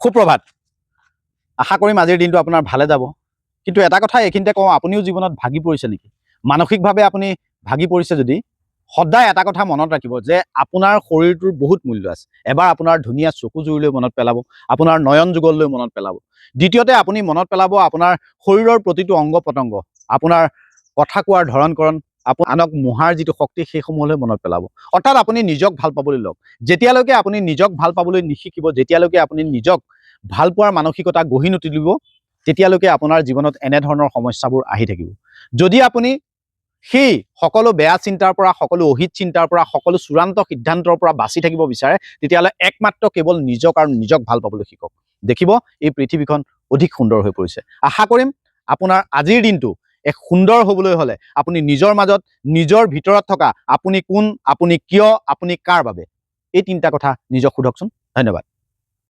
সুপ্ৰভাত। আশা কৰিম আজিৰ দিনটো আপোনাৰ ভালে যাব। কিন্তু এটা কথা এইখিনিতে কওঁ, আপুনিও জীৱনত ভাগি পৰিছে নেকি? মানসিকভাৱে আপুনি ভাগি পৰিছে যদি সদায় এটা কথা মনত ৰাখিব যে আপোনাৰ শৰীৰটোৰ বহুত মূল্য আছে। এবাৰ আপোনাৰ ধুনীয়া চকু জুৰিলৈ মনত পেলাব, আপোনাৰ নয়ন যুগললৈ মনত পেলাব। দ্বিতীয়তে আপুনি মনত পেলাব আপোনাৰ শৰীৰৰ প্ৰতিটো অংগ পতংগ, আপোনাৰ কথা কোৱাৰ ধৰণকৰণ, আনক মোহাৰ যিটো শক্তি সেইসমূহলৈ মনত পেলাব। অৰ্থাৎ আপুনি নিজক ভাল পাবলৈ লওক। যেতিয়ালৈকে আপুনি নিজক ভাল পাবলৈ নিশিকিব, যেতিয়ালৈকে আপুনি নিজক ভাল পোৱাৰ মানসিকতা গঢ়ি নুতুলিব, তেতিয়ালৈকে আপোনাৰ জীৱনত এনেধৰণৰ সমস্যাবোৰ আহি থাকিব। যদি আপুনি সেই সকলো বেয়া চিন্তাৰ পৰা, সকলো অহিত চিন্তাৰ পৰা, সকলো চূড়ান্ত সিদ্ধান্তৰ পৰা বাচি থাকিব বিচাৰে, তেতিয়াহ'লে একমাত্ৰ কেৱল নিজক আৰু নিজক ভাল পাবলৈ শিকক। দেখিব এই পৃথিৱীখন অধিক সুন্দৰ হৈ পৰিছে। আশা কৰিম আপোনাৰ আজিৰ দিনটো এক সুন্দৰ হ'বলৈ হ'লে আপুনি নিজৰ মাজত, নিজৰ ভিতৰত থকা আপুনি কোন, আপুনি কিয়, আপুনি কাৰ বাবে, এই তিনিটা কথা নিজক সোধকচোন। ধন্যবাদ।